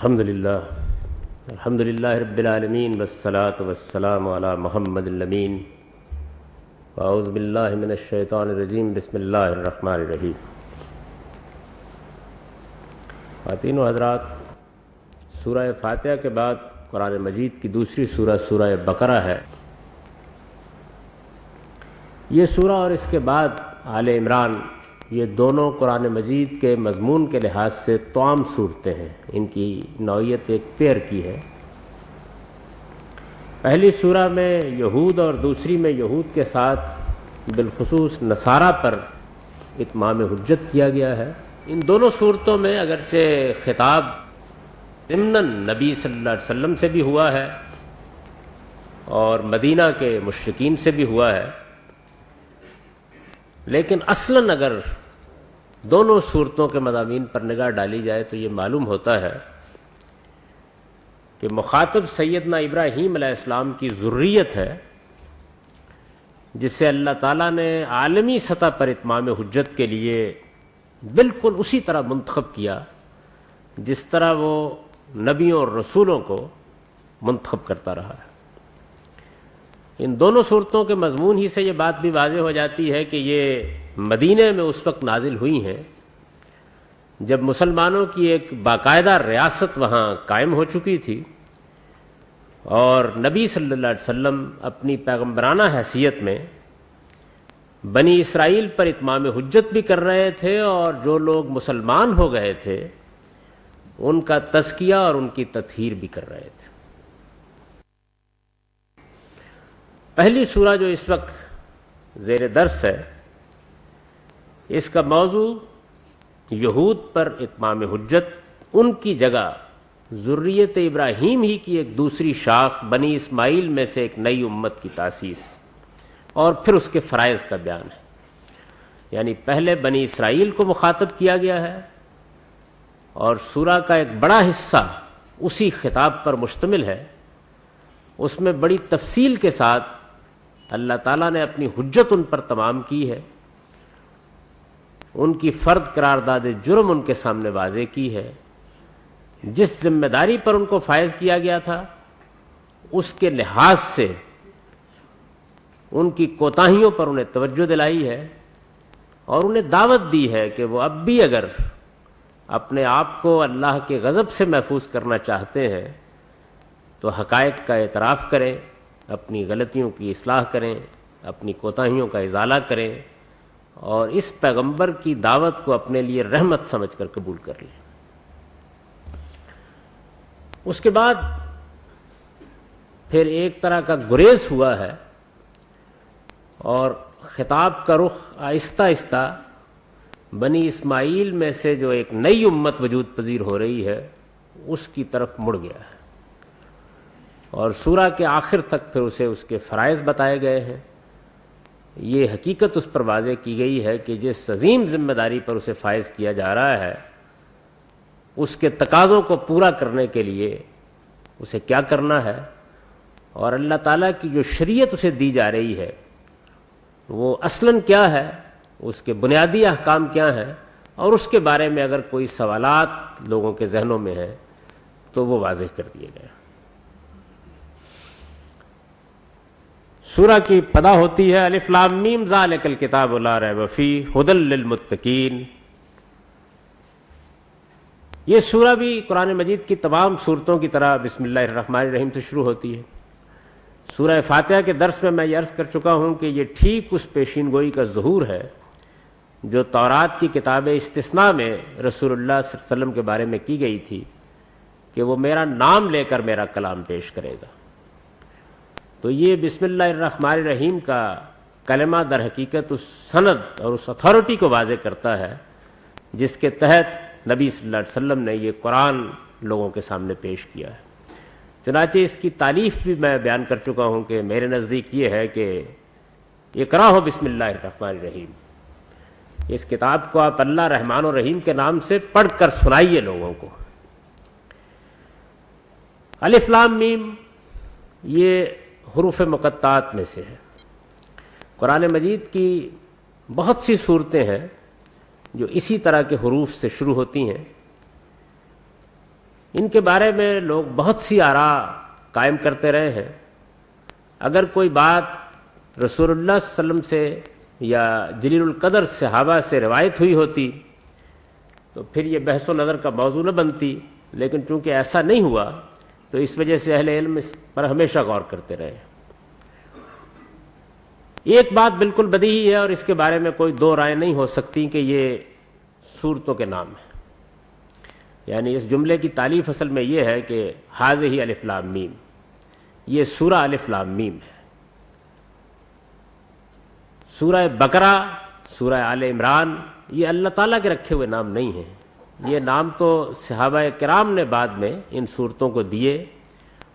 الحمد للہ رب العالمین والصلاة والسلام علی محمد الامین واعوذ باللہ من الشیطان الرجیم بسم اللہ الرحمن الرحیم۔ خواتین و حضرات، سورہ فاتحہ کے بعد قرآن مجید کی دوسری سورہ سورہ بقرہ ہے۔ یہ سورہ اور اس کے بعد آل عمران، یہ دونوں قرآن مجید کے مضمون کے لحاظ سے توام صورتیں ہیں، ان کی نوعیت ایک پیر کی ہے۔ پہلی سورہ میں یہود اور دوسری میں یہود کے ساتھ بالخصوص نصارہ پر اتمام حجت کیا گیا ہے۔ ان دونوں صورتوں میں اگرچہ خطاب ضمناً نبی صلی اللہ علیہ وسلم سے بھی ہوا ہے اور مدینہ کے مشرکین سے بھی ہوا ہے، لیکن اصلاً اگر دونوں صورتوں کے مضامین پر نگاہ ڈالی جائے تو یہ معلوم ہوتا ہے کہ مخاطب سیدنا ابراہیم علیہ السلام کی ذریت ہے، جسے اللہ تعالیٰ نے عالمی سطح پر اتمام حجت کے لیے بالکل اسی طرح منتخب کیا جس طرح وہ نبیوں اور رسولوں کو منتخب کرتا رہا ہے۔ ان دونوں صورتوں کے مضمون ہی سے یہ بات بھی واضح ہو جاتی ہے کہ یہ مدینہ میں اس وقت نازل ہوئی ہیں جب مسلمانوں کی ایک باقاعدہ ریاست وہاں قائم ہو چکی تھی، اور نبی صلی اللہ علیہ وسلم اپنی پیغمبرانہ حیثیت میں بنی اسرائیل پر اتمام حجت بھی کر رہے تھے، اور جو لوگ مسلمان ہو گئے تھے ان کا تزکیہ اور ان کی تطہیر بھی کر رہے تھے۔ پہلی سورہ جو اس وقت زیر درس ہے، اس کا موضوع یہود پر اتمام حجت، ان کی جگہ ذریت ابراہیم ہی کی ایک دوسری شاخ بنی اسماعیل میں سے ایک نئی امت کی تاسیس اور پھر اس کے فرائض کا بیان ہے۔ یعنی پہلے بنی اسرائیل کو مخاطب کیا گیا ہے، اور سورہ کا ایک بڑا حصہ اسی خطاب پر مشتمل ہے۔ اس میں بڑی تفصیل کے ساتھ اللہ تعالیٰ نے اپنی حجت ان پر تمام کی ہے، ان کی فرد قرارداد جرم ان کے سامنے واضح کی ہے، جس ذمہ داری پر ان کو فائز کیا گیا تھا اس کے لحاظ سے ان کی کوتاہیوں پر انہیں توجہ دلائی ہے، اور انہیں دعوت دی ہے کہ وہ اب بھی اگر اپنے آپ کو اللہ کے غضب سے محفوظ کرنا چاہتے ہیں تو حقائق کا اعتراف کریں، اپنی غلطیوں کی اصلاح کریں، اپنی کوتاہیوں کا ازالہ کریں، اور اس پیغمبر کی دعوت کو اپنے لیے رحمت سمجھ کر قبول کر لیں۔ اس کے بعد پھر ایک طرح کا گریز ہوا ہے، اور خطاب کا رخ آہستہ آہستہ بنی اسماعیل میں سے جو ایک نئی امت وجود پذیر ہو رہی ہے اس کی طرف مڑ گیا ہے، اور سورہ کے آخر تک پھر اسے اس کے فرائض بتائے گئے ہیں۔ یہ حقیقت اس پر واضح کی گئی ہے کہ جس عظیم ذمہ داری پر اسے فائز کیا جا رہا ہے اس کے تقاضوں کو پورا کرنے کے لیے اسے کیا کرنا ہے، اور اللہ تعالیٰ کی جو شریعت اسے دی جا رہی ہے وہ اصلاً کیا ہے، اس کے بنیادی احکام کیا ہیں، اور اس کے بارے میں اگر کوئی سوالات لوگوں کے ذہنوں میں ہیں تو وہ واضح کر دیے گئے۔ سورہ کی ابتدا ہوتی ہے الف لام میم ذالک الکتاب لا ریب فیہ ھدی للمتقین۔ یہ سورہ بھی قرآن مجید کی تمام سورتوں کی طرح بسم اللہ الرحمن الرحیم سے شروع ہوتی ہے۔ سورہ فاتحہ کے درس میں یہ عرض کر چکا ہوں کہ یہ ٹھیک اس پیشین گوئی کا ظہور ہے جو تورات کی کتاب استثناء میں رسول اللہ صلی اللہ علیہ وسلم کے بارے میں کی گئی تھی کہ وہ میرا نام لے کر میرا کلام پیش کرے گا۔ تو یہ بسم اللہ الرحمن الرحیم کا کلمہ در حقیقت اس سند اور اس اتھارٹی کو واضح کرتا ہے جس کے تحت نبی صلی اللہ علیہ وسلم نے یہ قرآن لوگوں کے سامنے پیش کیا ہے۔ چنانچہ اس کی تعریف بھی میں بیان کر چکا ہوں کہ میرے نزدیک یہ ہے کہ اقرأہ بسم اللہ الرحمن الرحیم، اس کتاب کو آپ اللہ رحمان و رحیم کے نام سے پڑھ کر سنائیے لوگوں کو۔ الف لام میم یہ حروف مقطعات میں سے ہے۔ قرآن مجید کی بہت سی صورتیں ہیں جو اسی طرح کے حروف سے شروع ہوتی ہیں۔ ان کے بارے میں لوگ بہت سی آراء قائم کرتے رہے ہیں. اگر کوئی بات رسول اللہ صلی اللہ علیہ وسلم سے یا جلیل القدر صحابہ سے روایت ہوئی ہوتی تو پھر یہ بحث و نظر کا موضوع نہ بنتی، لیکن چونکہ ایسا نہیں ہوا تو اس وجہ سے اہل علم اس پر ہمیشہ غور کرتے رہے. ایک بات بالکل بدیہی ہے اور اس کے بارے میں کوئی دو رائے نہیں ہو سکتی کہ یہ سورتوں کے نام ہیں. یعنی اس جملے کی تعلیف اصل میں یہ ہے کہ ھذہ الف لام میم، یہ سورہ الف لام میم ہے. سورہ بقرہ، سورہ آل عمران یہ اللہ تعالیٰ کے رکھے ہوئے نام نہیں ہیں. یہ نام تو صحابہ کرام نے بعد میں ان صورتوں کو دیے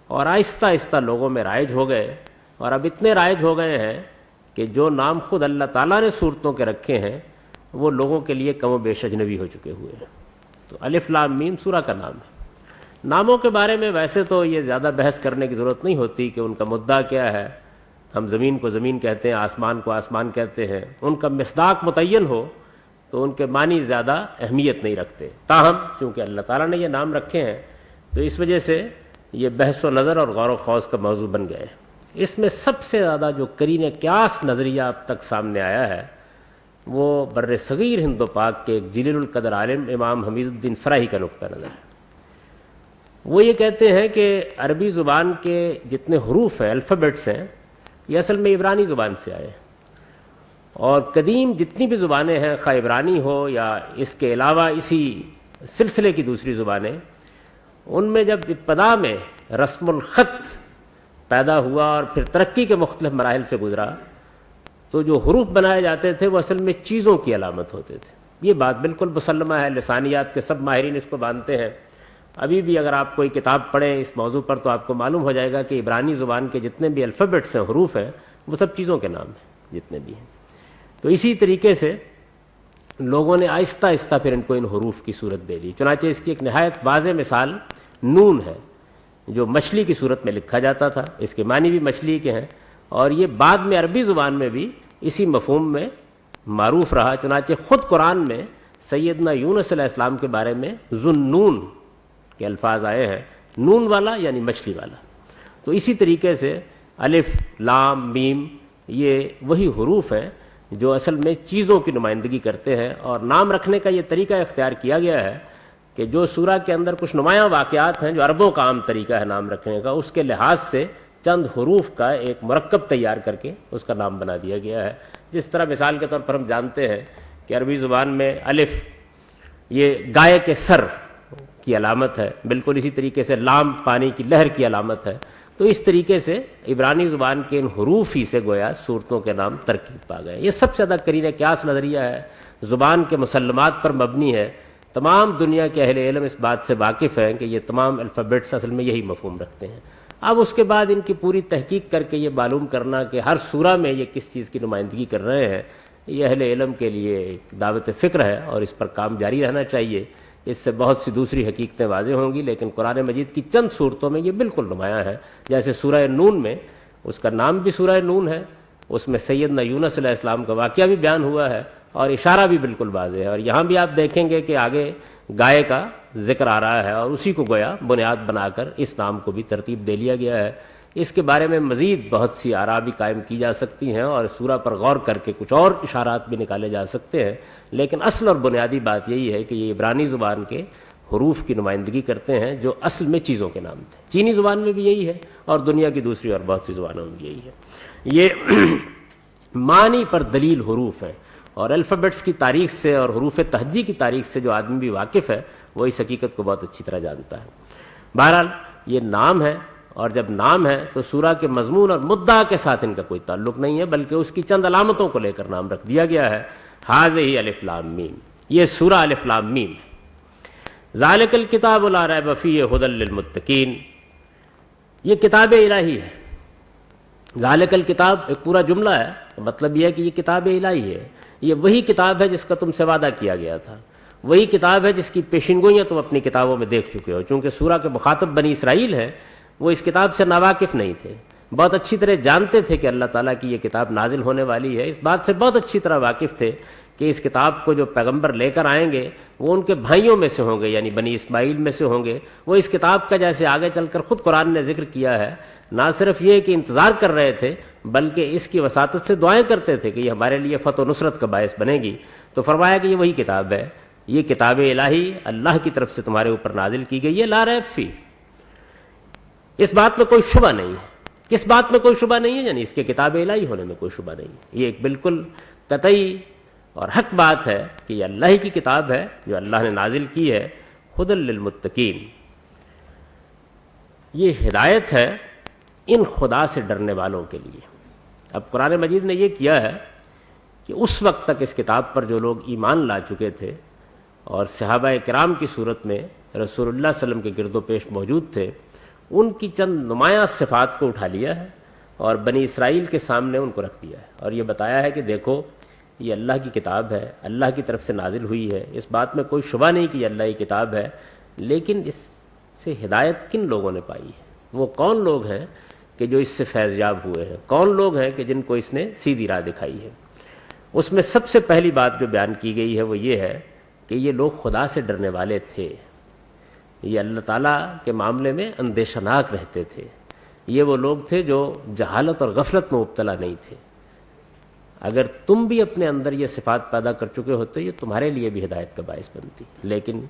اور آہستہ آہستہ لوگوں میں رائج ہو گئے، اور اب اتنے رائج ہو گئے ہیں کہ جو نام خود اللہ تعالیٰ نے صورتوں کے رکھے ہیں وہ لوگوں کے لیے کم و بیش اجنبی ہو چکے ہوئے ہیں. تو الف لام میم سورہ کا نام ہے. ناموں کے بارے میں ویسے تو یہ زیادہ بحث کرنے کی ضرورت نہیں ہوتی کہ ان کا مدعا کیا ہے. ہم زمین کو زمین کہتے ہیں، آسمان کو آسمان کہتے ہیں. ان کا مصداق متعین ہو تو ان کے معنی زیادہ اہمیت نہیں رکھتے. تاہم چونکہ اللہ تعالیٰ نے یہ نام رکھے ہیں تو اس وجہ سے یہ بحث و نظر اور غور و خوض کا موضوع بن گئے. اس میں سب سے زیادہ جو قرین قیاس نظریہ اب تک سامنے آیا ہے وہ بر صغیر ہند و پاک کے ایک جلیل القدر عالم امام حمید الدین فراہی کا نقطہ نظر ہے. وہ یہ کہتے ہیں کہ عربی زبان کے جتنے حروف ہیں، الفابیٹس ہیں، یہ اصل میں عبرانی زبان سے آئے، اور قدیم جتنی بھی زبانیں ہیں، خواہ عبرانی ہو یا اس کے علاوہ اسی سلسلے کی دوسری زبانیں، ان میں جب ابتدا میں رسم الخط پیدا ہوا اور پھر ترقی کے مختلف مراحل سے گزرا تو جو حروف بنائے جاتے تھے وہ اصل میں چیزوں کی علامت ہوتے تھے. یہ بات بالکل مسلمہ ہے، لسانیات کے سب ماہرین اس کو مانتے ہیں. ابھی بھی اگر آپ کوئی کتاب پڑھیں اس موضوع پر تو آپ کو معلوم ہو جائے گا کہ عبرانی زبان کے جتنے بھی الفابیٹس ہیں، حروف ہیں، وہ سب چیزوں کے نام ہیں جتنے بھی ہیں. تو اسی طریقے سے لوگوں نے آہستہ آہستہ پھر ان کو ان حروف کی صورت دے دی. چنانچہ اس کی ایک نہایت واضح مثال نون ہے، جو مچھلی کی صورت میں لکھا جاتا تھا. اس کے معنی بھی مچھلی کے ہیں اور یہ بعد میں عربی زبان میں بھی اسی مفہوم میں معروف رہا. چنانچہ خود قرآن میں سیدنا یونس علیہ السلام کے بارے میں ذُنُّون کے الفاظ آئے ہیں، نون والا یعنی مچھلی والا. تو اسی طریقے سے الف لام میم یہ وہی حروف ہیں جو اصل میں چیزوں کی نمائندگی کرتے ہیں. اور نام رکھنے کا یہ طریقہ اختیار کیا گیا ہے کہ جو سورہ کے اندر کچھ نمایاں واقعات ہیں جو عربوں کا عام طریقہ ہے نام رکھنے کا، اس کے لحاظ سے چند حروف کا ایک مرکب تیار کر کے اس کا نام بنا دیا گیا ہے. جس طرح مثال کے طور پر ہم جانتے ہیں کہ عربی زبان میں الف یہ گائے کے سر کی علامت ہے، بالکل اسی طریقے سے لام پانی کی لہر کی علامت ہے. تو اس طریقے سے عبرانی زبان کے ان حروف ہی سے گویا صورتوں کے نام ترکیب پا گئے. یہ سب سے زیادہ قرین قیاس نظریہ ہے، زبان کے مسلمات پر مبنی ہے. تمام دنیا کے اہل علم اس بات سے واقف ہیں کہ یہ تمام الفابیٹس اصل میں یہی مفہوم رکھتے ہیں. اب اس کے بعد ان کی پوری تحقیق کر کے یہ معلوم کرنا کہ ہر سورہ میں یہ کس چیز کی نمائندگی کر رہے ہیں، یہ اہل علم کے لیے ایک دعوت فکر ہے اور اس پر کام جاری رہنا چاہیے. اس سے بہت سی دوسری حقیقتیں واضح ہوں گی، لیکن قرآن مجید کی چند صورتوں میں یہ بالکل نمایاں ہے. جیسے سورہ نون میں، اس کا نام بھی سورہ نون ہے، اس میں سیدنا یونس علیہ السلام کا واقعہ بھی بیان ہوا ہے اور اشارہ بھی بالکل واضح ہے. اور یہاں بھی آپ دیکھیں گے کہ آگے گائے کا ذکر آ رہا ہے اور اسی کو گویا بنیاد بنا کر اس نام کو بھی ترتیب دے لیا گیا ہے. اس کے بارے میں مزید بہت سی آراء بھی قائم کی جا سکتی ہیں اور سورہ پر غور کر کے کچھ اور اشارات بھی نکالے جا سکتے ہیں، لیکن اصل اور بنیادی بات یہی ہے کہ یہ عبرانی زبان کے حروف کی نمائندگی کرتے ہیں جو اصل میں چیزوں کے نام تھے. چینی زبان میں بھی یہی ہے اور دنیا کی دوسری اور بہت سی زبانوں میں بھی یہی ہے. یہ معنی پر دلیل حروف ہیں اور الفابیٹس کی تاریخ سے اور حروف تہجی کی تاریخ سے جو آدمی بھی واقف ہے وہ اس حقیقت کو بہت اچھی طرح جانتا ہے. بہرحال یہ نام ہے، اور جب نام ہے تو سورہ کے مضمون اور مدعا کے ساتھ ان کا کوئی تعلق نہیں ہے، بلکہ اس کی چند علامتوں کو لے کر نام رکھ دیا گیا ہے. ھذہ الف لام میم، یہ سورہ الف لام میم ہے. ذالک الکتاب لا ریب فیہ ھدی للمتقین، یہ کتاب الہی ہے. ذالک الکتاب ایک پورا جملہ ہے، مطلب یہ ہے کہ یہ کتاب الہی ہے. یہ وہی کتاب ہے جس کا تم سے وعدہ کیا گیا تھا، وہی کتاب ہے جس کی پیشنگوئیاں تم اپنی کتابوں میں دیکھ چکے ہو. چونکہ سورہ کے مخاطب بنی اسرائیل ہیں، وہ اس کتاب سے ناواقف نہیں تھے، بہت اچھی طرح جانتے تھے کہ اللہ تعالیٰ کی یہ کتاب نازل ہونے والی ہے. اس بات سے بہت اچھی طرح واقف تھے کہ اس کتاب کو جو پیغمبر لے کر آئیں گے وہ ان کے بھائیوں میں سے ہوں گے، یعنی بنی اسماعیل میں سے ہوں گے. وہ اس کتاب کا جیسے آگے چل کر خود قرآن نے ذکر کیا ہے، نہ صرف یہ کہ انتظار کر رہے تھے بلکہ اس کی وساطت سے دعائیں کرتے تھے کہ یہ ہمارے لیے فتح و نصرت کا باعث بنے گی. تو فرمایا کہ یہ وہی کتاب ہے، یہ کتاب الہی اللہ کی طرف سے تمہارے اوپر نازل کی گئی ہے، لا ریب فی، اس بات میں کوئی شبہ نہیں ہے. کس بات میں کوئی شبہ نہیں ہے؟ یعنی اس کے کتاب الہی ہونے میں کوئی شبہ نہیں ہے. یہ ایک بالکل قطعی اور حق بات ہے کہ یہ اللہ کی کتاب ہے جو اللہ نے نازل کی ہے، ھدی للمتقین. یہ ہدایت ہے ان خدا سے ڈرنے والوں کے لیے. اب قرآن مجید نے یہ کیا ہے کہ اس وقت تک اس کتاب پر جو لوگ ایمان لا چکے تھے اور صحابہ کرام کی صورت میں رسول اللہ صلی اللہ علیہ وسلم کے گرد و پیش موجود تھے، ان کی چند نمایاں صفات کو اٹھا لیا ہے اور بنی اسرائیل کے سامنے ان کو رکھ دیا ہے اور یہ بتایا ہے کہ دیکھو یہ اللہ کی کتاب ہے، اللہ کی طرف سے نازل ہوئی ہے، اس بات میں کوئی شبہ نہیں کہ یہ اللہ کی کتاب ہے. لیکن اس سے ہدایت کن لوگوں نے پائی ہے؟ وہ کون لوگ ہیں کہ جو اس سے فیض یاب ہوئے ہیں؟ کون لوگ ہیں کہ جن کو اس نے سیدھی راہ دکھائی ہے؟ اس میں سب سے پہلی بات جو بیان کی گئی ہے وہ یہ ہے کہ یہ لوگ خدا سے ڈرنے والے تھے، یہ اللہ تعالیٰ کے معاملے میں اندیشہ ناک رہتے تھے. یہ وہ لوگ تھے جو جہالت اور غفلت میں مبتلا نہیں تھے. اگر تم بھی اپنے اندر یہ صفات پیدا کر چکے ہوتے یہ تمہارے لیے بھی ہدایت کا باعث بنتی. لیکن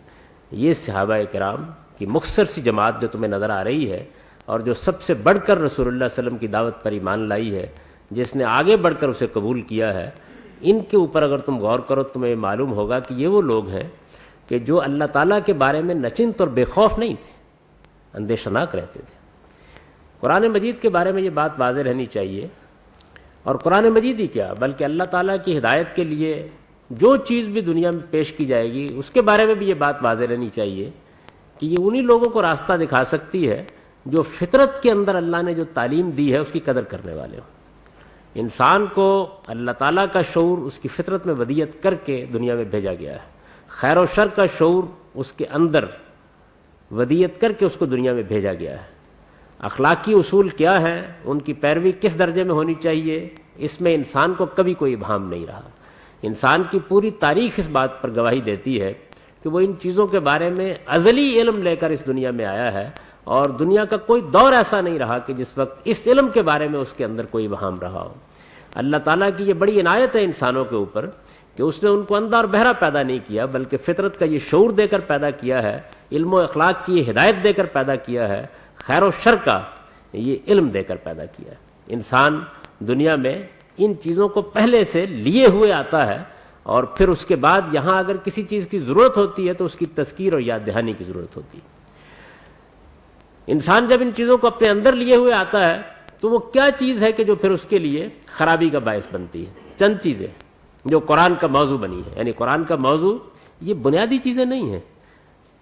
یہ صحابہ کرام کی مختصر سی جماعت جو تمہیں نظر آ رہی ہے اور جو سب سے بڑھ کر رسول اللہ صلی اللہ علیہ وسلم کی دعوت پر ایمان لائی ہے، جس نے آگے بڑھ کر اسے قبول کیا ہے، ان کے اوپر اگر تم غور کرو تمہیں معلوم ہوگا کہ یہ وہ لوگ ہیں کہ جو اللہ تعالیٰ کے بارے میں نچنت اور بے خوف نہیں تھے، اندیشہ ناک رہتے تھے. قرآن مجید کے بارے میں یہ بات واضح رہنی چاہیے، اور قرآن مجید ہی کیا بلکہ اللہ تعالیٰ کی ہدایت کے لیے جو چیز بھی دنیا میں پیش کی جائے گی اس کے بارے میں بھی یہ بات واضح رہنی چاہیے کہ یہ انہی لوگوں کو راستہ دکھا سکتی ہے جو فطرت کے اندر اللہ نے جو تعلیم دی ہے اس کی قدر کرنے والے ہوں. انسان کو اللہ تعالیٰ کا شعور اس کی فطرت میں ودیت کر کے دنیا میں بھیجا گیا ہے، خیر و شر کا شعور اس کے اندر ودیت کر کے اس کو دنیا میں بھیجا گیا ہے. اخلاقی اصول کیا ہیں، ان کی پیروی کس درجے میں ہونی چاہیے، اس میں انسان کو کبھی کوئی ابہام نہیں رہا. انسان کی پوری تاریخ اس بات پر گواہی دیتی ہے کہ وہ ان چیزوں کے بارے میں ازلی علم لے کر اس دنیا میں آیا ہے، اور دنیا کا کوئی دور ایسا نہیں رہا کہ جس وقت اس علم کے بارے میں اس کے اندر کوئی ابہام رہا ہو. اللہ تعالیٰ کی یہ بڑی عنایت ہے انسانوں کے اوپر کہ اس نے ان کو اندھا اور بہرا پیدا نہیں کیا بلکہ فطرت کا یہ شعور دے کر پیدا کیا ہے، علم و اخلاق کی یہ ہدایت دے کر پیدا کیا ہے، خیر و شر کا یہ علم دے کر پیدا کیا ہے. انسان دنیا میں ان چیزوں کو پہلے سے لیے ہوئے آتا ہے، اور پھر اس کے بعد یہاں اگر کسی چیز کی ضرورت ہوتی ہے تو اس کی تذکیر اور یاد دہانی کی ضرورت ہوتی ہے. انسان جب ان چیزوں کو اپنے اندر لیے ہوئے آتا ہے تو وہ کیا چیز ہے کہ جو پھر اس کے لیے خرابی کا باعث بنتی ہے؟ چند چیزیں جو قرآن کا موضوع بنی ہے. یعنی قرآن کا موضوع یہ بنیادی چیزیں نہیں ہیں.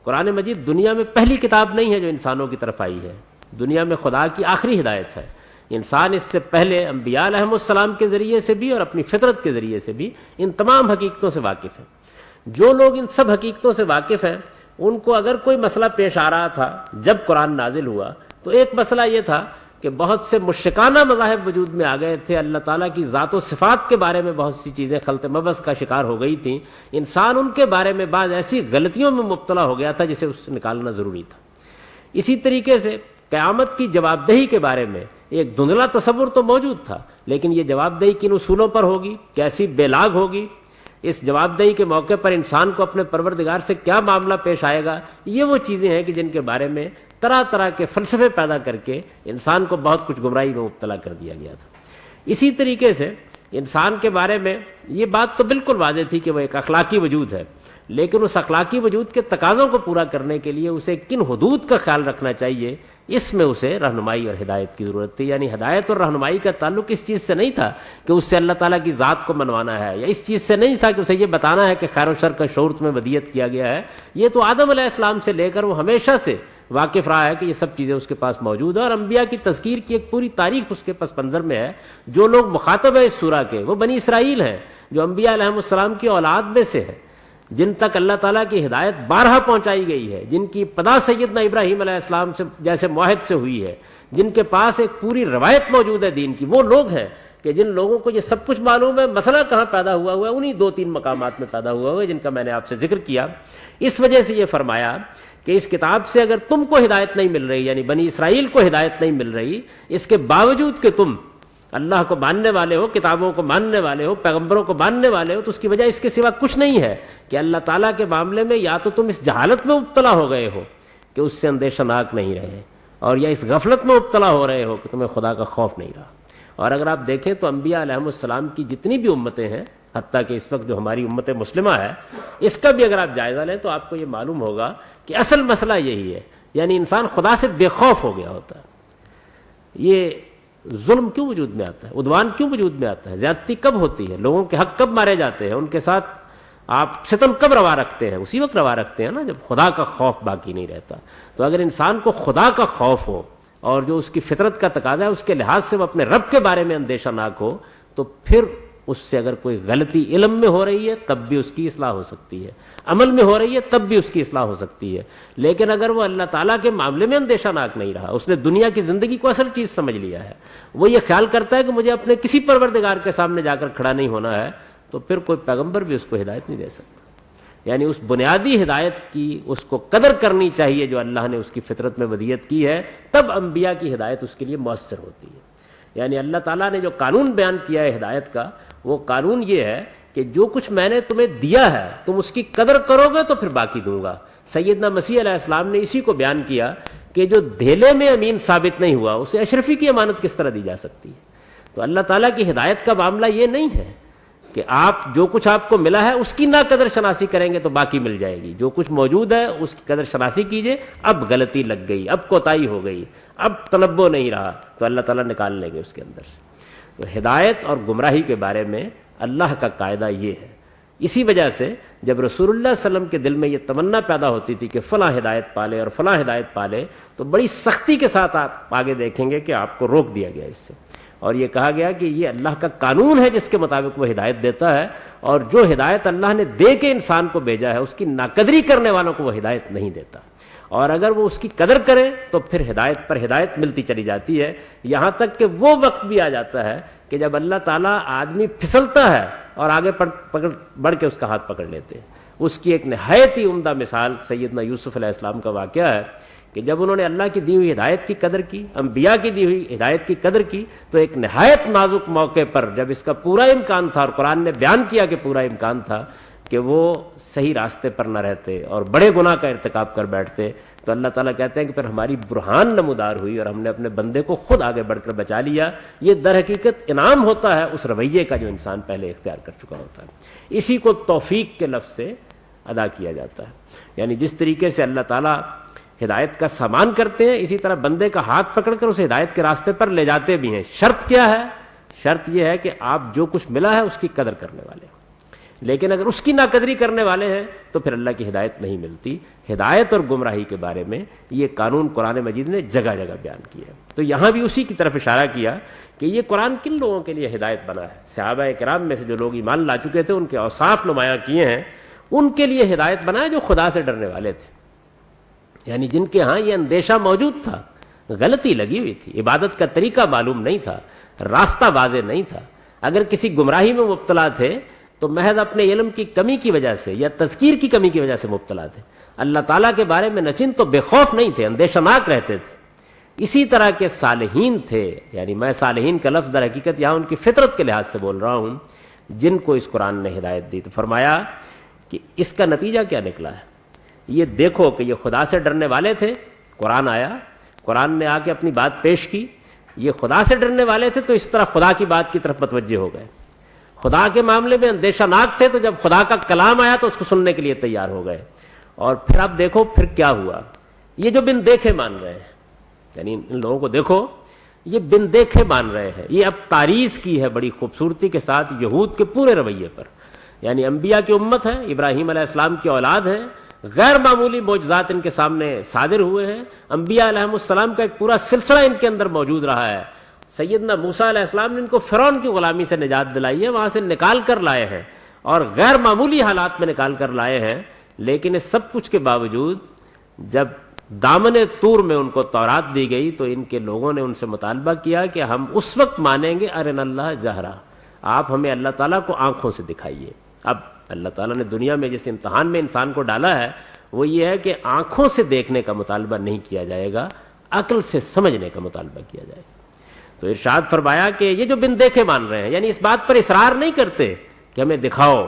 قرآن مجید دنیا میں پہلی کتاب نہیں ہے جو انسانوں کی طرف آئی ہے، دنیا میں خدا کی آخری ہدایت ہے. انسان اس سے پہلے انبیاء علیہ السلام کے ذریعے سے بھی اور اپنی فطرت کے ذریعے سے بھی ان تمام حقیقتوں سے واقف ہے. جو لوگ ان سب حقیقتوں سے واقف ہیں ان کو اگر کوئی مسئلہ پیش آ رہا تھا جب قرآن نازل ہوا تو ایک مسئلہ یہ تھا کہ بہت سے مشرکانہ مذاہب وجود میں آ گئے تھے، اللہ تعالیٰ کی ذات و صفات کے بارے میں بہت سی چیزیں خلط مبس کا شکار ہو گئی تھیں. انسان ان کے بارے میں بعض ایسی غلطیوں میں مبتلا ہو گیا تھا جسے اس سے نکالنا ضروری تھا. اسی طریقے سے قیامت کی جواب دہی کے بارے میں ایک دھندلا تصور تو موجود تھا، لیکن یہ جواب دہی کن اصولوں پر ہوگی، کیسی بے لاگ ہوگی، اس جواب دہی کے موقع پر انسان کو اپنے پروردگار سے کیا معاملہ پیش آئے گا، یہ وہ چیزیں ہیں کہ جن کے بارے میں طرح طرح کے فلسفے پیدا کر کے انسان کو بہت کچھ گمراہی میں مبتلا کر دیا گیا تھا. اسی طریقے سے انسان کے بارے میں یہ بات تو بالکل واضح تھی کہ وہ ایک اخلاقی وجود ہے، لیکن اس اخلاقی وجود کے تقاضوں کو پورا کرنے کے لیے اسے کن حدود کا خیال رکھنا چاہیے، اس میں اسے رہنمائی اور ہدایت کی ضرورت تھی. یعنی ہدایت اور رہنمائی کا تعلق اس چیز سے نہیں تھا کہ اس سے اللہ تعالیٰ کی ذات کو منوانا ہے، یا اس چیز سے نہیں تھا کہ اسے یہ بتانا ہے کہ خیر و شر کا شعور تمہیں ودیت کیا گیا ہے. یہ تو آدم علیہ السلام سے لے کر وہ ہمیشہ سے واقف رہا ہے کہ یہ سب چیزیں اس کے پاس موجود ہیں، اور انبیاء کی تذکیر کی ایک پوری تاریخ اس کے پس منظر میں ہے. جو لوگ مخاطب ہیں اس سورہ کے وہ بنی اسرائیل ہیں جو انبیاء علیہ السلام کی اولاد میں سے ہے، جن تک اللہ تعالیٰ کی ہدایت بارہا پہنچائی گئی ہے، جن کی ابتدا سیدنا ابراہیم علیہ السلام سے جیسے معاہد سے ہوئی ہے، جن کے پاس ایک پوری روایت موجود ہے دین کی. وہ لوگ ہیں کہ جن لوگوں کو یہ سب کچھ معلوم ہے مسئلہ کہاں پیدا ہوا ہے انہی 2-3 مقامات میں پیدا ہوا ہے جن کا میں نے آپ سے ذکر کیا. اس وجہ سے یہ فرمایا کہ اس کتاب سے اگر تم کو ہدایت نہیں مل رہی، یعنی بنی اسرائیل کو ہدایت نہیں مل رہی، اس کے باوجود کہ تم اللہ کو ماننے والے ہو، کتابوں کو ماننے والے ہو، پیغمبروں کو ماننے والے ہو، تو اس کی وجہ اس کے سوا کچھ نہیں ہے کہ اللہ تعالیٰ کے معاملے میں یا تو تم اس جہالت میں مبتلا ہو گئے ہو کہ اس سے اندیشہ ناک نہیں رہے، اور یا اس غفلت میں مبتلا ہو رہے ہو کہ تمہیں خدا کا خوف نہیں رہا. اور اگر آپ دیکھیں تو انبیاء علیہم السلام کی جتنی بھی امتیں ہیں، حتیٰ کہ اس وقت جو ہماری امت مسلمہ ہے، اس کا بھی اگر آپ جائزہ لیں تو آپ کو یہ معلوم ہوگا کہ اصل مسئلہ یہی ہے، یعنی انسان خدا سے بے خوف ہو گیا ہوتا ہے. یہ ظلم کیوں وجود میں آتا ہے، عدوان کیوں وجود میں آتا ہے، زیادتی کب ہوتی ہے، لوگوں کے حق کب مارے جاتے ہیں، ان کے ساتھ آپ ستم کب روا رکھتے ہیں؟ اسی وقت روا رکھتے ہیں نا جب خدا کا خوف باقی نہیں رہتا. تو اگر انسان کو خدا کا خوف ہو اور جو اس کی فطرت کا تقاضا ہے اس کے لحاظ سے وہ اپنے رب کے بارے میں اندیشہ ناک ہو، تو پھر اس سے اگر کوئی غلطی علم میں ہو رہی ہے تب بھی اس کی اصلاح ہو سکتی ہے، عمل میں ہو رہی ہے تب بھی اس کی اصلاح ہو سکتی ہے. لیکن اگر وہ اللہ تعالیٰ کے معاملے میں اندیشہ ناک نہیں رہا، اس نے دنیا کی زندگی کو اصل چیز سمجھ لیا ہے، وہ یہ خیال کرتا ہے کہ مجھے اپنے کسی پروردگار کے سامنے جا کر کھڑا نہیں ہونا ہے، تو پھر کوئی پیغمبر بھی اس کو ہدایت نہیں دے سکتا. یعنی اس بنیادی ہدایت کی اس کو قدر کرنی چاہیے جو اللہ نے اس کی فطرت میں ودیت کی ہے، تب انبیاء کی ہدایت اس کے لیے مؤثر ہوتی ہے. یعنی اللہ تعالیٰ نے جو قانون بیان کیا ہے ہدایت کا، وہ قانون یہ ہے کہ جو کچھ میں نے تمہیں دیا ہے تم اس کی قدر کرو گے تو پھر باقی دوں گا. سیدنا مسیح علیہ السلام نے اسی کو بیان کیا کہ جو دھیلے میں امین ثابت نہیں ہوا اسے اشرفی کی امانت کس طرح دی جا سکتی ہے. تو اللہ تعالیٰ کی ہدایت کا معاملہ یہ نہیں ہے کہ آپ جو کچھ آپ کو ملا ہے اس کی نہ قدر شناسی کریں گے تو باقی مل جائے گی. جو کچھ موجود ہے اس کی قدر شناسی کیجئے. اب غلطی لگ گئی، اب کوتاہی ہو گئی، اب تنبؤ نہیں رہا، تو اللہ تعالیٰ نکال لیں گے اس کے اندر سے. تو ہدایت اور گمراہی کے بارے میں اللہ کا قاعدہ یہ ہے. اسی وجہ سے جب رسول اللہ صلی اللہ علیہ وسلم کے دل میں یہ تمنا پیدا ہوتی تھی کہ فلاں ہدایت پالے اور فلاں ہدایت پالے، تو بڑی سختی کے ساتھ آپ آگے دیکھیں گے کہ آپ کو روک دیا گیا اس سے، اور یہ کہا گیا کہ یہ اللہ کا قانون ہے جس کے مطابق وہ ہدایت دیتا ہے، اور جو ہدایت اللہ نے دے کے انسان کو بھیجا ہے اس کی ناقدری کرنے والوں کو وہ ہدایت نہیں دیتا. اور اگر وہ اس کی قدر کریں تو پھر ہدایت پر ہدایت ملتی چلی جاتی ہے، یہاں تک کہ وہ وقت بھی آ جاتا ہے کہ جب اللہ تعالیٰ آدمی پھسلتا ہے اور آگے بڑھ کے اس کا ہاتھ پکڑ لیتے ہیں. اس کی ایک نہایت ہی عمدہ مثال سیدنا یوسف علیہ السلام کا واقعہ ہے کہ جب انہوں نے اللہ کی دی ہوئی ہدایت کی قدر کی، انبیاء کی دی ہوئی ہدایت کی قدر کی، تو ایک نہایت نازک موقع پر جب اس کا پورا امکان تھا، اور قرآن نے بیان کیا کہ پورا امکان تھا کہ وہ صحیح راستے پر نہ رہتے اور بڑے گناہ کا ارتکاب کر بیٹھتے، تو اللہ تعالیٰ کہتے ہیں کہ پھر ہماری برہان نمودار ہوئی اور ہم نے اپنے بندے کو خود آگے بڑھ کر بچا لیا. یہ در حقیقت انعام ہوتا ہے اس رویے کا جو انسان پہلے اختیار کر چکا ہوتا ہے. اسی کو توفیق کے لفظ سے ادا کیا جاتا ہے. یعنی جس طریقے سے اللہ تعالیٰ ہدایت کا سامان کرتے ہیں، اسی طرح بندے کا ہاتھ پکڑ کر اسے ہدایت کے راستے پر لے جاتے بھی ہیں. شرط کیا ہے؟ شرط یہ ہے کہ آپ جو کچھ ملا ہے اس کی قدر کرنے والے ہیں. لیکن اگر اس کی ناقدری کرنے والے ہیں تو پھر اللہ کی ہدایت نہیں ملتی. ہدایت اور گمراہی کے بارے میں یہ قانون قرآن مجید نے جگہ جگہ بیان کیا ہے. تو یہاں بھی اسی کی طرف اشارہ کیا کہ یہ قرآن کن لوگوں کے لیے ہدایت بنا ہے. صحابہ کرام میں سے جو لوگ ایمان لا چکے تھے، ان کے اوصاف نمایاں کیے ہیں، ان کے لیے ہدایت بنا ہے جو خدا سے ڈرنے والے تھے. یعنی جن کے ہاں یہ اندیشہ موجود تھا، غلطی لگی ہوئی تھی، عبادت کا طریقہ معلوم نہیں تھا، راستہ واضح نہیں تھا. اگر کسی گمراہی میں مبتلا تھے تو محض اپنے علم کی کمی کی وجہ سے یا تذکیر کی کمی کی وجہ سے مبتلا تھے. اللہ تعالیٰ کے بارے میں نچن تو بے خوف نہیں تھے، اندیشہ ناک رہتے تھے. اسی طرح کے صالحین تھے. یعنی میں صالحین کا لفظ در حقیقت یہاں ان کی فطرت کے لحاظ سے بول رہا ہوں جن کو اس قرآن نے ہدایت دی. تو فرمایا کہ اس کا نتیجہ کیا نکلا ہے، یہ دیکھو کہ یہ خدا سے ڈرنے والے تھے. قرآن آیا، قرآن نے آ کے اپنی بات پیش کی. یہ خدا سے ڈرنے والے تھے تو اس طرح خدا کی بات کی طرف متوجہ ہو گئے. خدا کے معاملے میں اندیشہ ناک تھے تو جب خدا کا کلام آیا تو اس کو سننے کے لیے تیار ہو گئے. اور پھر اب دیکھو پھر کیا ہوا. یہ جو بن دیکھے مان رہے ہیں، یعنی ان لوگوں کو دیکھو یہ بن دیکھے مان رہے ہیں. یہ اب تعریض کی ہے بڑی خوبصورتی کے ساتھ یہود کے پورے رویے پر. یعنی انبیاء کی امت ہے، ابراہیم علیہ السلام کی اولاد ہے، غیر معمولی معجزات ان کے سامنے صادر ہوئے ہیں. انبیاء علیہ السلام کا ایک پورا سلسلہ ان کے اندر موجود رہا ہے. سیدنا موسیٰ علیہ السلام نے ان کو فرعون کی غلامی سے نجات دلائی ہے، وہاں سے نکال کر لائے ہیں اور غیر معمولی حالات میں نکال کر لائے ہیں. لیکن اس سب کچھ کے باوجود جب دامن طور میں ان کو تورات دی گئی تو ان کے لوگوں نے ان سے مطالبہ کیا کہ ہم اس وقت مانیں گے ارنا اللہ جہرا، آپ ہمیں اللہ تعالیٰ کو آنکھوں سے دکھائیے۔ اب اللہ تعالیٰ نے دنیا میں جس امتحان میں انسان کو ڈالا ہے وہ یہ ہے کہ آنکھوں سے دیکھنے کا مطالبہ نہیں کیا جائے گا، عقل سے سمجھنے کا مطالبہ کیا جائے گا۔ تو ارشاد فرمایا کہ یہ جو بن دیکھے مان رہے ہیں، یعنی اس بات پر اصرار نہیں کرتے کہ ہمیں دکھاؤ۔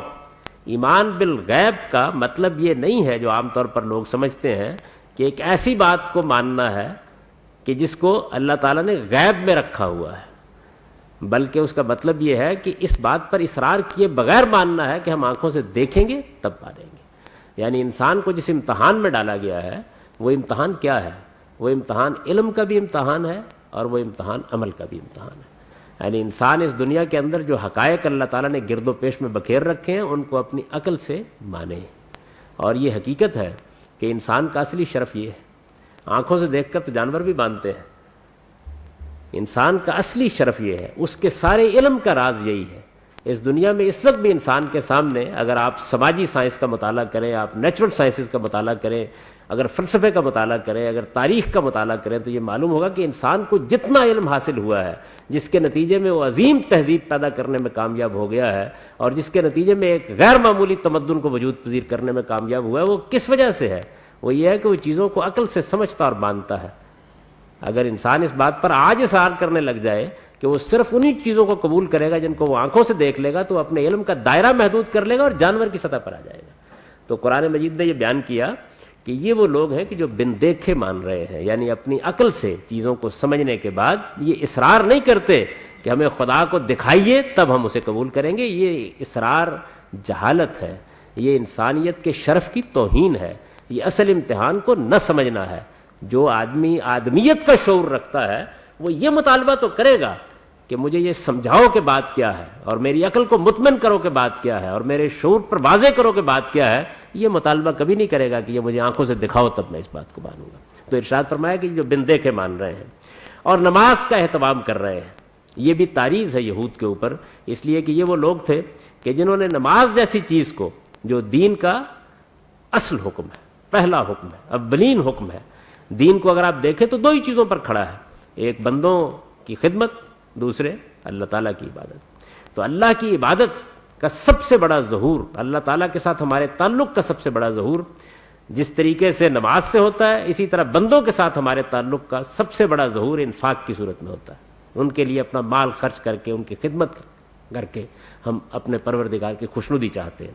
ایمان بالغیب کا مطلب یہ نہیں ہے جو عام طور پر لوگ سمجھتے ہیں کہ ایک ایسی بات کو ماننا ہے کہ جس کو اللہ تعالیٰ نے غیب میں رکھا ہوا ہے، بلکہ اس کا مطلب یہ ہے کہ اس بات پر اصرار کیے بغیر ماننا ہے کہ ہم آنکھوں سے دیکھیں گے تب مانیں گے۔ یعنی انسان کو جس امتحان میں ڈالا گیا ہے وہ امتحان کیا ہے؟ وہ امتحان علم کا بھی امتحان ہے اور وہ امتحان عمل کا بھی امتحان ہے۔ یعنی انسان اس دنیا کے اندر جو حقائق اللہ تعالیٰ نے گرد و پیش میں بکھیر رکھے ہیں ان کو اپنی عقل سے مانے، اور یہ حقیقت ہے کہ انسان کا اصلی شرف یہ ہے۔ آنکھوں سے دیکھ کر تو جانور بھی مانتے ہیں، انسان کا اصلی شرف یہ ہے، اس کے سارے علم کا راز یہی ہے۔ اس دنیا میں اس وقت بھی انسان کے سامنے اگر آپ سماجی سائنس کا مطالعہ کریں، آپ نیچرل سائنسز کا مطالعہ کریں، اگر فلسفے کا مطالعہ کریں، اگر تاریخ کا مطالعہ کریں، تو یہ معلوم ہوگا کہ انسان کو جتنا علم حاصل ہوا ہے، جس کے نتیجے میں وہ عظیم تہذیب پیدا کرنے میں کامیاب ہو گیا ہے، اور جس کے نتیجے میں ایک غیر معمولی تمدن کو وجود پذیر کرنے میں کامیاب ہوا ہے، وہ کس وجہ سے ہے؟ وہ یہ ہے کہ وہ چیزوں کو عقل سے سمجھتا اور مانتا ہے۔ اگر انسان اس بات پر آج اصرار کرنے لگ جائے کہ وہ صرف انہی چیزوں کو قبول کرے گا جن کو وہ آنکھوں سے دیکھ لے گا، تو وہ اپنے علم کا دائرہ محدود کر لے گا اور جانور کی سطح پر آ جائے گا۔ تو قرآن مجید نے یہ بیان کیا کہ یہ وہ لوگ ہیں کہ جو بن دیکھے مان رہے ہیں، یعنی اپنی عقل سے چیزوں کو سمجھنے کے بعد یہ اصرار نہیں کرتے کہ ہمیں خدا کو دکھائیے تب ہم اسے قبول کریں گے۔ یہ اصرار جہالت ہے، یہ انسانیت کے شرف کی توہین ہے، یہ اصل امتحان کو نہ سمجھنا ہے۔ جو آدمی آدمیت کا شعور رکھتا ہے وہ یہ مطالبہ تو کرے گا کہ مجھے یہ سمجھاؤ کہ بات کیا ہے، اور میری عقل کو مطمئن کرو کہ بات کیا ہے، اور میرے شعور پر واضح کرو کہ بات کیا ہے۔ یہ مطالبہ کبھی نہیں کرے گا کہ یہ مجھے آنکھوں سے دکھاؤ تب میں اس بات کو مانوں گا۔ تو ارشاد فرمایا کہ جو بن دیکھے مان رہے ہیں اور نماز کا اہتمام کر رہے ہیں، یہ بھی تعریض ہے یہود کے اوپر، اس لیے کہ یہ وہ لوگ تھے کہ جنہوں نے نماز جیسی چیز کو، جو دین کا اصل حکم ہے، پہلا حکم ہے، اولین حکم ہے، دین کو اگر آپ دیکھیں تو دو ہی چیزوں پر کھڑا ہے، ایک بندوں کی خدمت، دوسرے اللہ تعالیٰ کی عبادت۔ تو اللہ کی عبادت کا سب سے بڑا ظہور، اللہ تعالیٰ کے ساتھ ہمارے تعلق کا سب سے بڑا ظہور جس طریقے سے نماز سے ہوتا ہے، اسی طرح بندوں کے ساتھ ہمارے تعلق کا سب سے بڑا ظہور انفاق کی صورت میں ہوتا ہے۔ ان کے لیے اپنا مال خرچ کر کے، ان کی خدمت کر کے ہم اپنے پروردگار کی خوشنودی چاہتے ہیں۔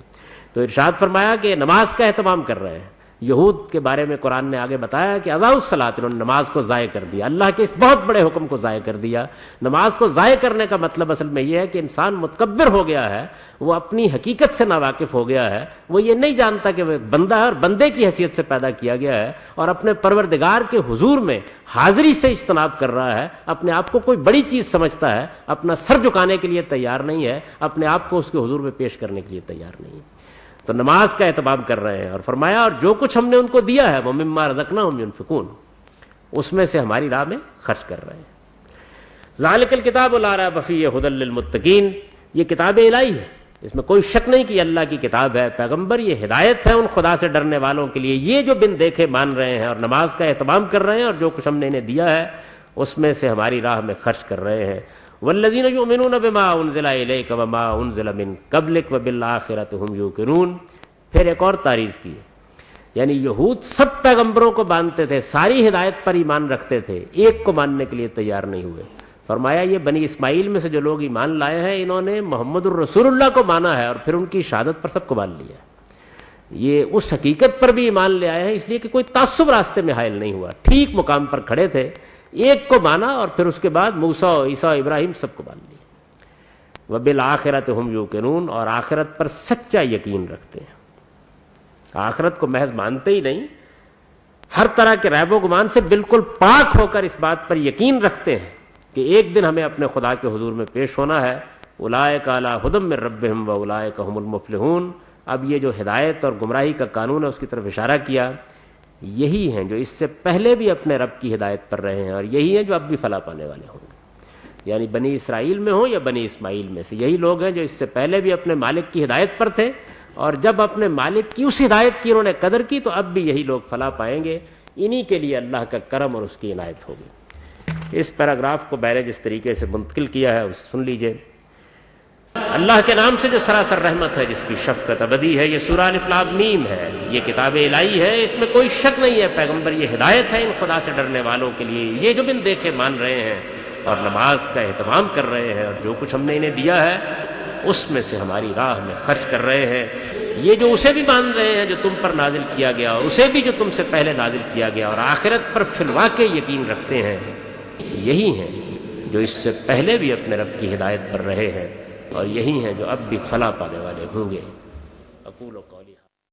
تو ارشاد فرمایا کہ نماز کا اہتمام کر رہے ہیں۔ یہود کے بارے میں قرآن نے آگے بتایا کہ اضاعوا الصلاۃ، انہوں نے نماز کو ضائع کر دیا، اللہ کے اس بہت بڑے حکم کو ضائع کر دیا۔ نماز کو ضائع کرنے کا مطلب اصل میں یہ ہے کہ انسان متکبر ہو گیا ہے، وہ اپنی حقیقت سے ناواقف ہو گیا ہے، وہ یہ نہیں جانتا کہ وہ ایک بندہ ہے اور بندے کی حیثیت سے پیدا کیا گیا ہے، اور اپنے پروردگار کے حضور میں حاضری سے اجتناب کر رہا ہے، اپنے آپ کو کوئی بڑی چیز سمجھتا ہے، اپنا سر جھکانے کے لیے تیار نہیں ہے، اپنے آپ کو اس کے حضور میں پیش کرنے کے لیے تیار نہیں ہے۔ تو نماز کا اہتمام کر رہے ہیں، اور فرمایا اور جو کچھ ہم نے ان کو دیا ہے وہ مما رزقناہم ينفقون، اس میں سے ہماری راہ میں خرچ کر رہے ہیں۔ ذالک الکتاب لا ریب فیہ ھدی للمتقین، یہ کتاب الہی ہے، اس میں کوئی شک نہیں کہ یہ اللہ کی کتاب ہے، پیغمبر یہ ہدایت ہے ان خدا سے ڈرنے والوں کے لیے۔ یہ جو بن دیکھے مان رہے ہیں اور نماز کا اہتمام کر رہے ہیں اور جو کچھ ہم نے انہیں دیا ہے اس میں سے ہماری راہ میں خرچ کر رہے ہیں۔ والذین یؤمنون بما انزل الیک وما انزل من قبلک وبالآخرۃ ھم یوقنون۔ پھر ایک اور تعریض کی، یعنی یہود سب پیغمبروں کو مانتے تھے، ساری ہدایت پر ایمان رکھتے تھے، ایک کو ماننے کے لیے تیار نہیں ہوئے۔ فرمایا یہ بنی اسماعیل میں سے جو لوگ ایمان لائے ہیں انہوں نے محمد الرسول اللہ کو مانا ہے اور پھر ان کی شہادت پر سب کو مان لیا ہے۔ یہ اس حقیقت پر بھی ایمان لے آئے ہیں اس لیے کہ کوئی تعصب راستے میں حائل نہیں ہوا، ٹھیک مقام پر کھڑے تھے، ایک کو مانا اور پھر اس کے بعد موسیٰ عیسیٰ ابراہیم سب کو مان لیا۔ وبالآخرۃ ھم یوقنون، اور آخرت پر سچا یقین رکھتے ہیں، آخرت کو محض مانتے ہی نہیں، ہر طرح کے ریب و گمان سے بالکل پاک ہو کر اس بات پر یقین رکھتے ہیں کہ ایک دن ہمیں اپنے خدا کے حضور میں پیش ہونا ہے۔ اولئک علی ھدی من ربہم واولئک ھم المفلحون۔ اب یہ جو ہدایت اور گمراہی کا قانون ہے اس کی طرف اشارہ کیا، یہی ہیں جو اس سے پہلے بھی اپنے رب کی ہدایت پر رہے ہیں، اور یہی ہیں جو اب بھی فلاح پانے والے ہوں گے، یعنی بنی اسرائیل میں ہوں یا بنی اسماعیل میں سے، یہی لوگ ہیں جو اس سے پہلے بھی اپنے مالک کی ہدایت پر تھے، اور جب اپنے مالک کی اس ہدایت کی انہوں نے قدر کی تو اب بھی یہی لوگ فلاح پائیں گے۔ انہی کے لیے اللہ کا کرم اور اس کی عنایت ہوگی۔ اس پیراگراف کو میں نے جس طریقے سے منتقل کیا ہے اسے سن لیجئے۔ اللہ کے نام سے جو سراسر رحمت ہے، جس کی شفقت ابدی ہے، یہ سورہ الف لام میم ہے، یہ کتاب الہی ہے، اس میں کوئی شک نہیں ہے پیغمبر یہ ہدایت ہے ان خدا سے ڈرنے والوں کے لیے، یہ جو بن دیکھے مان رہے ہیں اور نماز کا اہتمام کر رہے ہیں، اور جو کچھ ہم نے انہیں دیا ہے اس میں سے ہماری راہ میں خرچ کر رہے ہیں، یہ جو اسے بھی مان رہے ہیں جو تم پر نازل کیا گیا، اور اسے بھی جو تم سے پہلے نازل کیا گیا، اور آخرت پر فی الواقع یقین رکھتے ہیں، یہی ہیں جو اس سے پہلے بھی اپنے رب کی ہدایت پر رہے ہیں، اور یہی ہیں جو اب بھی فلاح پانے والے ہوں گے۔ اقول قولی